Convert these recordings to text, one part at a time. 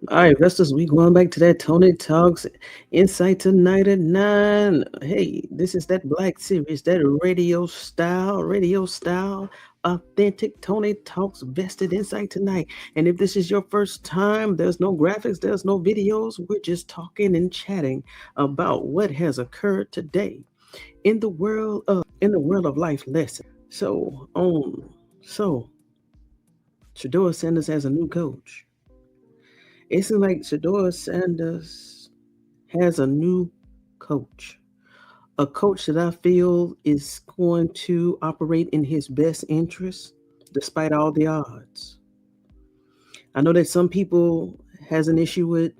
All right, investors, we going back to that Tony Talks Insight tonight at 9. Hey, this is that black series, that radio style, authentic Tony Talks Vested Insight tonight. And if this is your first time, there's no graphics, there's no videos. We're just talking and chatting about what has occurred today in the world of life lessons. So Shedeur Sanders has a new coach. It seems like Shedeur Sanders has a new coach. A coach that I feel is going to operate in his best interest despite all the odds. I know that some people has an issue with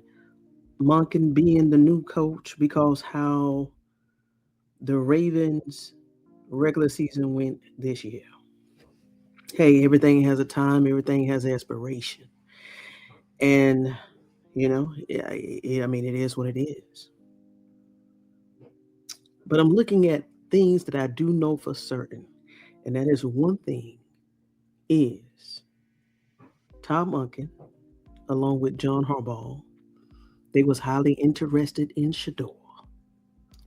Monken being the new coach because how the Ravens regular season went this year. Hey, everything has a time, everything has expiration. And I mean, it is what it is. But I'm looking at things that I do know for certain. And that is one thing is Tom Monken, along with John Harbaugh, they was highly interested in Shedeur.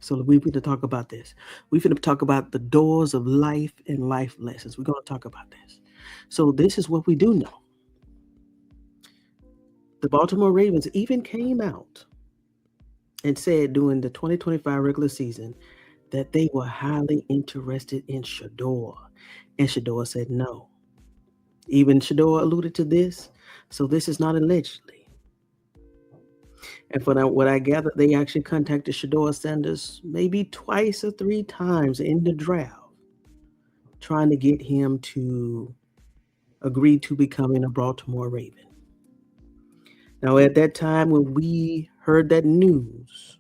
So we're going to talk about this. We're going to talk about the doors of life and life lessons. We're going to talk about this. So this is what we do know. The Baltimore Ravens even came out and said during the 2025 regular season that they were highly interested in Shedeur. And Shedeur said no. Even Shedeur alluded to this. So this is not allegedly. And for what I gather, they actually contacted Shedeur Sanders maybe twice or three times in the draft, trying to get him to agree to becoming a Baltimore Raven. Now, at that time when we heard that news,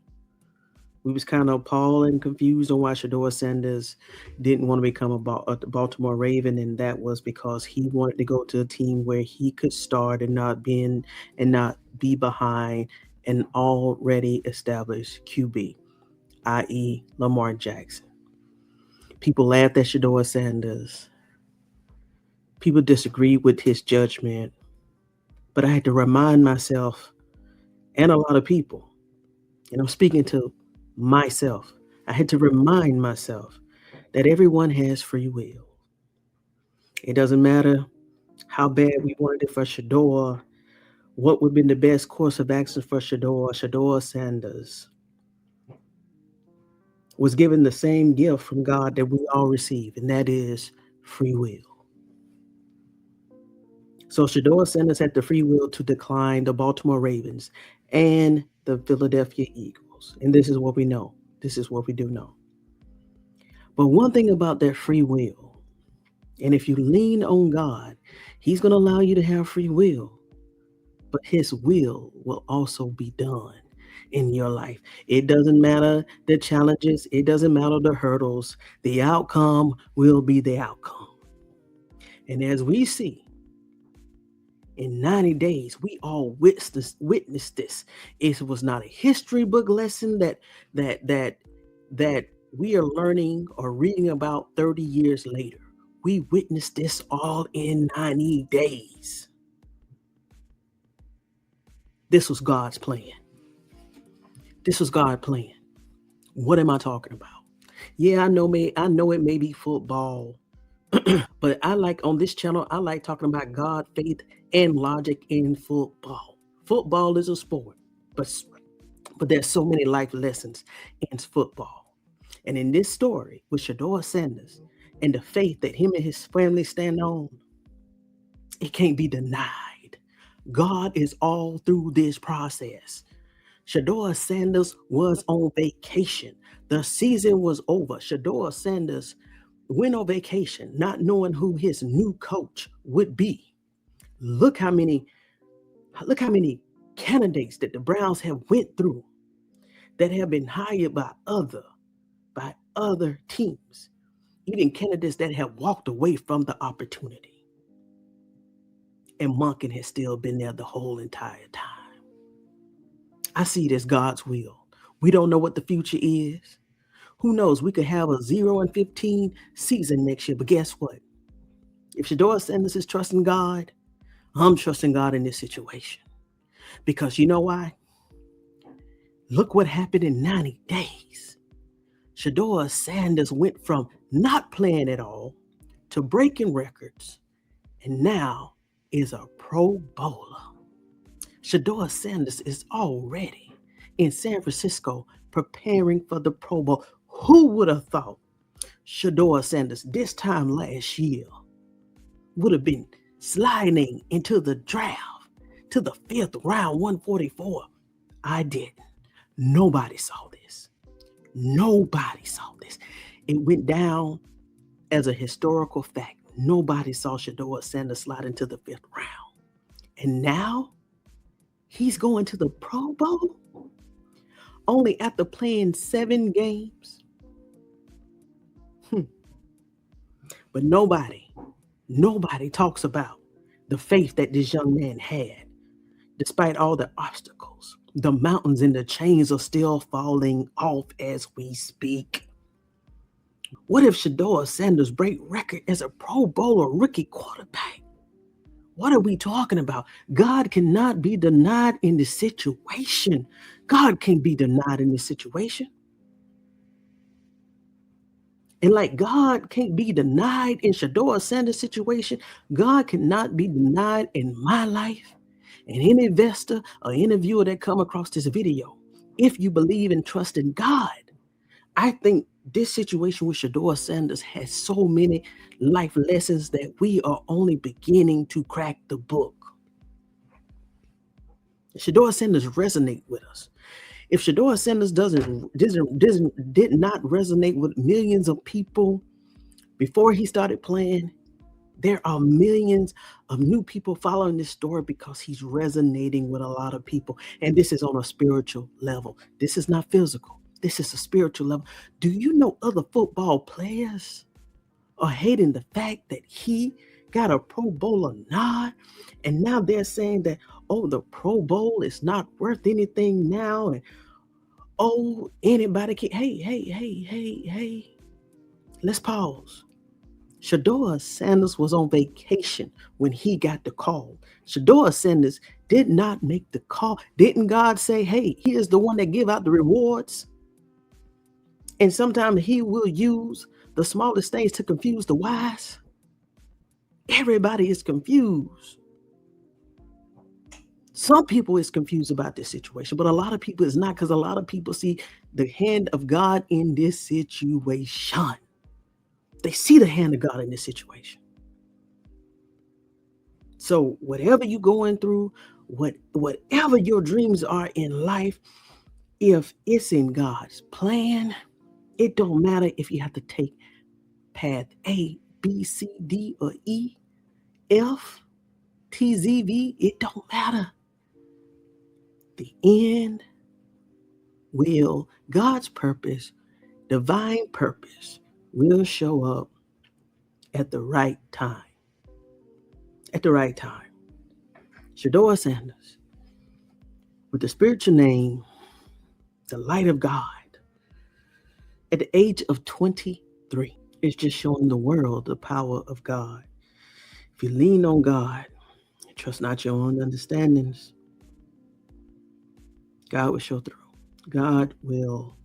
we was kind of appalled and confused on why Shedeur Sanders didn't want to become a Baltimore Raven, and that was because he wanted to go to a team where he could start and not be behind an already established QB, i.e. Lamar Jackson. People laughed at Shedeur Sanders. People disagreed with his judgment. But I had to remind myself and a lot of people, and I'm speaking to myself, I had to remind myself that everyone has free will. It doesn't matter how bad we wanted it for Shedeur, what would have been the best course of action for Shedeur Sanders was given the same gift from God that we all receive, and that is free will. So Shedeur Sanders had the free will to decline the Baltimore Ravens and the Philadelphia Eagles. And this is what we know. This is what we do know. But one thing about that free will, and if you lean on God, He's going to allow you to have free will. But His will also be done in your life. It doesn't matter the challenges. It doesn't matter the hurdles. The outcome will be the outcome. And as we see, in 90 days, we all witnessed this. It was not a history book lesson that we are learning or reading about 30 years later. We witnessed this all in 90 days. This was God's plan. This was God's plan. What am I talking about? Yeah, I know it may be football, but I like on this channel, I like talking about God, faith, and logic in football. Football is a sport, but there's so many life lessons in football. And in this story with Shedeur Sanders and the faith that him and his family stand on, it can't be denied. God is all through this process. Shedeur Sanders was on vacation. The season was over. Shedeur Sanders went on vacation, not knowing who his new coach would be. Look how many candidates that the Browns have went through that have been hired by other teams, even candidates that have walked away from the opportunity. And Monken has still been there the whole entire time. I see it as God's will. We don't know what the future is. Who knows? We could have a 0-15 season next year, but guess what? If Shedeur Sanders is trusting God, I'm trusting God in this situation. Because you know why? Look what happened in 90 days. Shedeur Sanders went from not playing at all to breaking records, and now is a Pro Bowler. Shedeur Sanders is already in San Francisco preparing for the Pro Bowl. Who would have thought Shedeur Sanders this time last year would have been sliding into the draft to the 5th round, 144? I didn't. Nobody saw this. Nobody saw this. It went down as a historical fact. Nobody saw Shedeur Sanders slide into the 5th round. And now he's going to the Pro Bowl only after playing 7 games. But nobody talks about the faith that this young man had. Despite all the obstacles, the mountains and the chains are still falling off as we speak. What if Shedeur Sanders break record as a Pro Bowler rookie quarterback? What are we talking about? God cannot be denied in this situation. God can't be denied in this situation. And like God can't be denied in Shedeur Sanders' situation, God cannot be denied in my life. And any investor or any viewer that come across this video, if you believe and trust in God, I think this situation with Shedeur Sanders has so many life lessons that we are only beginning to crack the book. Shedeur Sanders resonate with us. If Shedeur Sanders did not resonate with millions of people before he started playing, there are millions of new people following this story because he's resonating with a lot of people. And this is on a spiritual level. This is not physical. This is a spiritual level. Do you know other football players are hating the fact that he got a Pro Bowler nod? And now they're saying that, oh, the Pro Bowl is not worth anything now. And oh, anybody can. Hey. Let's pause. Shedeur Sanders was on vacation when he got the call. Shedeur Sanders did not make the call. Didn't God say, hey, he is the one that give out the rewards? And sometimes he will use the smallest things to confuse the wise. Everybody is confused. Some people is confused about this situation, but a lot of people is not, because a lot of people see the hand of God in this situation. They see the hand of God in this situation. So whatever you're going through, whatever your dreams are in life, if it's in God's plan, it don't matter if you have to take path A, B, C, D, or E, F, T, Z, V. It don't matter. The end will, God's purpose, divine purpose, will show up at the right time. At the right time. Shedeur Sanders, with the spiritual name, the light of God, at the age of 23, is just showing the world the power of God. If you lean on God, and trust not your own understandings, God will show through. God will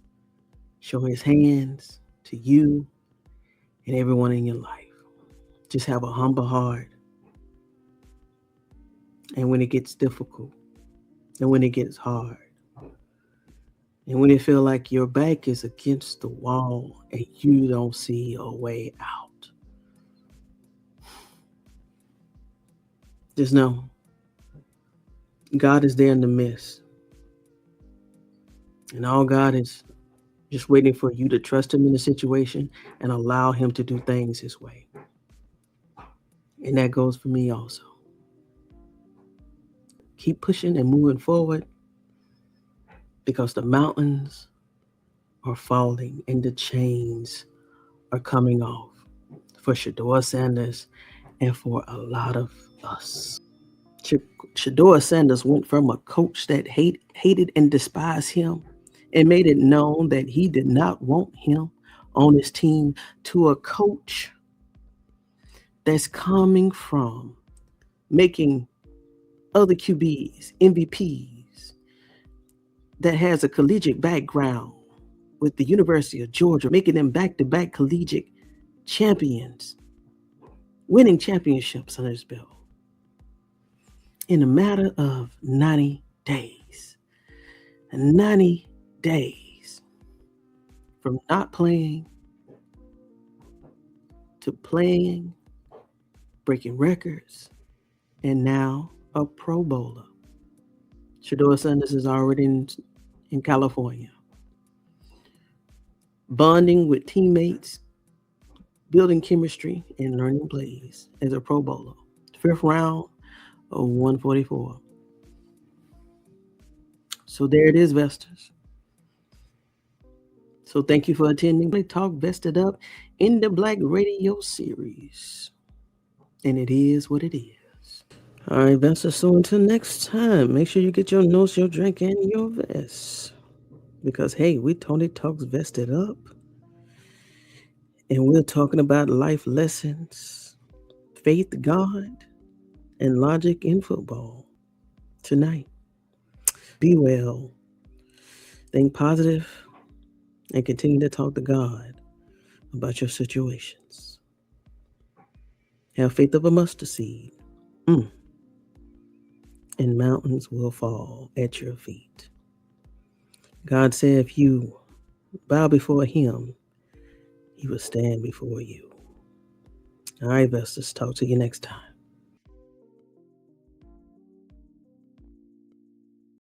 show his hands to you and everyone in your life. Just have a humble heart. And when it gets difficult, and when it gets hard, and when you feel like your back is against the wall and you don't see a way out, just know God is there in the midst. And all God is just waiting for you to trust him in the situation and allow him to do things his way. And that goes for me also. Keep pushing and moving forward, because the mountains are falling and the chains are coming off for Shedeur Sanders and for a lot of us. Shedeur Sanders went from a coach that hated and despised him and made it known that he did not want him on his team, to a coach that's coming from making other QBs, MVPs, that has a collegiate background with the University of Georgia, making them back-to-back collegiate champions, winning championships under his belt in a matter of 90 days. 90 days from not playing to playing, breaking records, and now a Pro Bowler. Shedeur Sanders is already in California, bonding with teammates, building chemistry, and learning plays as a Pro Bowler. 5th round of 144. So there it is, Vesters. So thank you for attending Talk Vested Up in the Black Radio series. And it is what it is. All right, Vesters. So until next time, make sure you get your notes, your drink, and your vest. Because, hey, we Tony Talks Vested Up. And we're talking about life lessons, faith, God, and logic in football tonight. Be well, think positive, and continue to talk to God about your situations. Have faith of a mustard seed, and mountains will fall at your feet. God said if you bow before him, he will stand before you. All right, Vesters, talk to you next time.